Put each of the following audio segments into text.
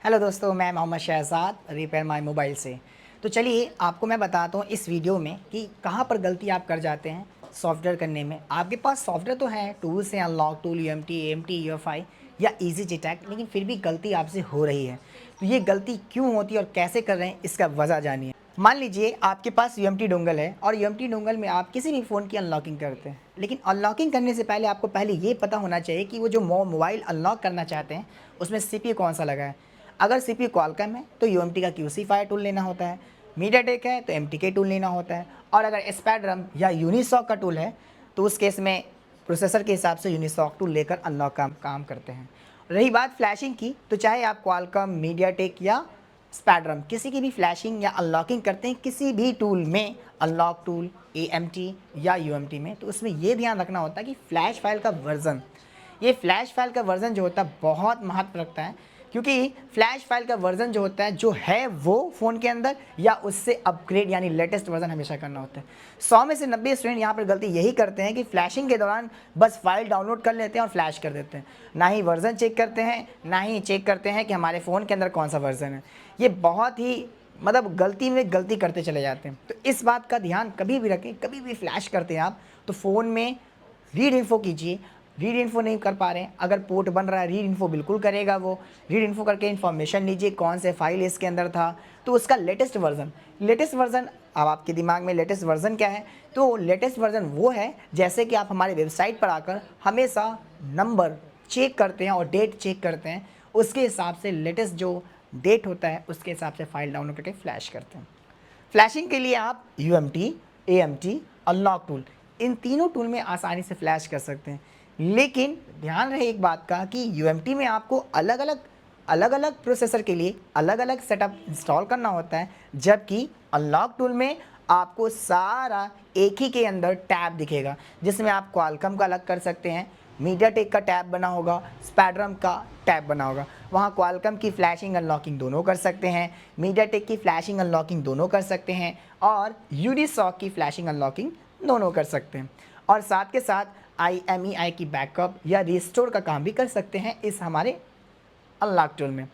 Hello दोस्तों, मैं Mohammad Shahzad repair my mobile से। तो चलिए आपको मैं बताता हूँ इस वीडियो में कि कहाँ पर गलती आप कर जाते हैं सॉफ्टवेयर करने में। आपके पास सॉफ्टवेयर तो है, टूल्स हैं, unlock tool, UMT, AMT, UFI या इजी जेटैक, लेकिन फिर भी गलती आपसे हो रही है। तो ये गलती क्यों होती है और कैसे कर रहे हैं, इसका वजह जानिए। मान लीजिए आपके पास यूएमटी डोंगल है और यूएमटी डोंगल में आप किसी भी फ़ोन की अनलॉकिंग करते हैं, लेकिन अनलॉकिंग करने से पहले आपको पहले ये पता होना चाहिए कि वो जो मोबाइल अनलॉक करना चाहते हैं उसमें सीपीयू कौन सा लगा है। अगर सीपीयू क्वालकॉम है तो यूएमटी का क्यूसी-फायर टूल लेना होता है, मीडियाटेक है तो एमटीके टूल लेना होता है, और अगर स्पैडरम या यूनिसॉक का टूल है तो उस केस में प्रोसेसर के हिसाब से यूनिसॉक टूल लेकर अनलॉक का काम करते हैं। रही बात फ्लैशिंग की, तो चाहे आप क्वालकॉम, मीडियाटेक या स्पैडरम किसी की भी फ्लैशिंग या अनलॉकिंग करते हैं किसी भी टूल में, अनलॉक टूल, एएमटी या यूएमटी में, तो उसमें ये ध्यान रखना होता है कि फ्लैश फाइल का वर्जन, ये फ्लैश फाइल का वर्जन जो होता है बहुत महत्व रखता है, क्योंकि फ्लैश फाइल का वर्जन जो होता है जो है वो फ़ोन के अंदर या उससे अपग्रेड यानी लेटेस्ट वर्जन हमेशा करना होता है। 100 में से 90 स्टूडेंट यहाँ पर गलती यही करते हैं कि फ्लैशिंग के दौरान बस फाइल डाउनलोड कर लेते हैं और फ्लैश कर देते हैं, ना ही वर्जन चेक करते हैं, ना ही चेक करते हैं कि हमारे फ़ोन के अंदर कौन सा वर्जन है। ये बहुत ही गलती में गलती करते चले जाते हैं। तो इस बात का ध्यान कभी भी रखें, कभी भी फ्लैश करते हैं आप तो फ़ोन में रीड इन्फो कीजिए। रीड इन्फो नहीं कर पा रहे हैं, अगर पोर्ट बन रहा है रीड इन्फो बिल्कुल करेगा वो। रीड इन्फो करके इन्फॉर्मेशन लीजिए कौन से फाइल इसके अंदर था, तो उसका लेटेस्ट वर्जन अब आपके दिमाग में लेटेस्ट वर्जन क्या है, तो लेटेस्ट वर्जन वो है जैसे कि आप हमारे वेबसाइट पर आकर हमेशा नंबर चेक करते हैं और डेट चेक करते हैं, उसके हिसाब से लेटेस्ट जो डेट होता है उसके हिसाब से फाइल डाउनलोड करके फ्लैश करते हैं। फ्लैशिंग के लिए आप यूएमटी, एएमटी, अनलॉक टूल, इन तीनों टूल में आसानी से फ्लैश कर सकते हैं। लेकिन ध्यान रहे एक बात का कि यूएमटी में आपको अलग अलग प्रोसेसर के लिए अलग अलग सेटअप इंस्टॉल करना होता है, जबकि अनलॉक टूल में आपको सारा एक ही के अंदर टैब दिखेगा, जिसमें आप क्वालकॉम का अलग कर सकते हैं, मीडियाटेक का टैब बना होगा, स्पैडरम का टैब बना होगा। वहाँ क्वालकॉम की फ्लैशिंग अनलॉकिंग दोनों कर सकते हैं, मीडियाटेक की फ्लैशिंग अनलॉकिंग दोनों कर सकते हैं, और यूनिसॉक की फ्लैशिंग अनलॉकिंग दोनों कर सकते हैं। और साथ के साथ IMEI की बैकअप या रिस्टोर का काम भी कर सकते हैं इस हमारे अनलॉक टूल में।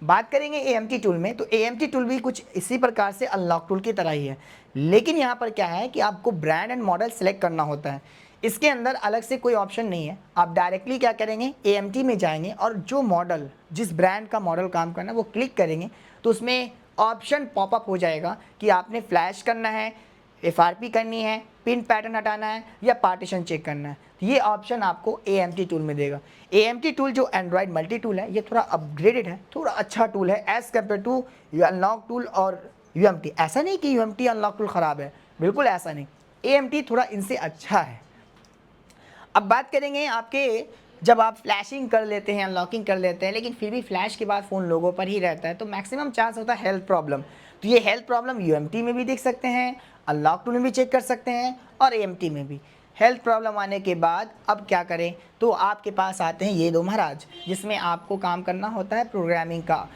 बात करेंगे एएमटी टूल में, तो एएमटी टूल भी कुछ इसी प्रकार से अनलॉक टूल की तरह ही है, लेकिन यहाँ पर क्या है कि आपको ब्रांड एंड मॉडल सेलेक्ट करना होता है। इसके अंदर अलग से कोई ऑप्शन नहीं है, आप डायरेक्टली क्या करेंगे, एएमटी में जाएंगे और जो मॉडल, जिस ब्रांड का मॉडल काम करना है वो क्लिक करेंगे, तो उसमें ऑप्शन पॉपअप हो जाएगा कि आपने फ्लैश करना है, FRP करनी है, पिन पैटर्न हटाना है या पार्टीशन चेक करना है। ये ऑप्शन आपको एएमटी टूल में देगा। एएमटी टूल जो एंड्रॉयड मल्टी टूल है, ये थोड़ा अपग्रेडेड है, थोड़ा अच्छा टूल है as compare to unlock tool और यूएमटी। ऐसा नहीं कि यूएमटी अनलॉक टूल ख़राब है, बिल्कुल ऐसा नहीं, एएमटी थोड़ा इनसे अच्छा है। अब बात करेंगे आपके, जब आप फ्लैशिंग कर लेते हैं, अनलॉकिंग कर लेते हैं, लेकिन फिर भी फ्लैश के बाद फ़ोन लोगों पर ही रहता है, तो मैक्सिमम चांस होता है हेल्थ प्रॉब्लम। तो ये हेल्थ प्रॉब्लम यूएमटी में भी देख सकते हैं, अनलॉक टूल में भी चेक कर सकते हैं और एएमटी में भी। हेल्थ प्रॉब्लम आने के बाद अब क्या करें, तो आपके पास आते हैं ये दो महाराज, जिसमें आपको काम करना होता है प्रोग्रामिंग का।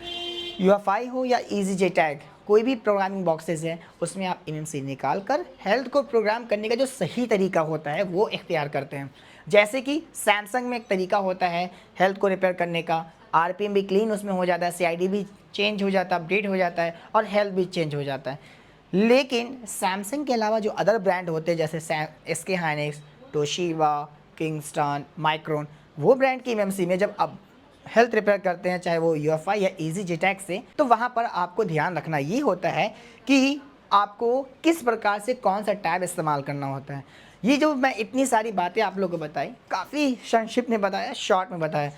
यूएफआई हो या इजी जेटैग, कोई भी प्रोग्रामिंग बॉक्सेस है उसमें आप इनसे निकाल कर हेल्थ को प्रोग्राम करने का जो सही तरीका होता है वो इख्तियार करते हैं। जैसे कि सैमसंग में एक तरीका होता है हेल्थ को रिपेयर करने का, आरपीएम भी क्लीन उसमें हो जाता है, सीआईडी भी चेंज हो जाता है, अपडेट हो जाता है और हेल्थ भी चेंज हो जाता है। लेकिन सैमसंग के अलावा जो अदर ब्रांड होते हैं जैसे SK Hynix, Toshiba, Kingston, micron, वो ब्रांड की एमएमसी में जब अब हेल्थ रिपेयर करते हैं, चाहे वो यूएफआई या इजी जेटैक से, तो वहाँ पर आपको ध्यान रखना ये होता है कि आपको किस प्रकार से कौन सा टैब इस्तेमाल करना होता है। ये जो मैं इतनी सारी बातें आप लोगों को बताई, काफ़ी संक्षिप्त में बताया, शॉर्ट में बताया,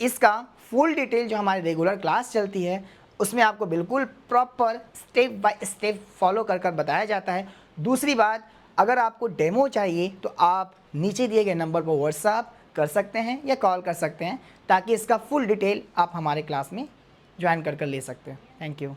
इसका फुल डिटेल जो हमारी रेगुलर क्लास चलती है उसमें आपको बिल्कुल proper step by step follow कर कर बताया जाता है। दूसरी बात, अगर आपको डेमो चाहिए तो आप नीचे दिए गए नंबर पर व्हाट्सएप कर सकते हैं या कॉल कर सकते हैं, ताकि इसका फुल डिटेल आप हमारे क्लास में ज्वाइन कर ले सकते हैं। Thank you.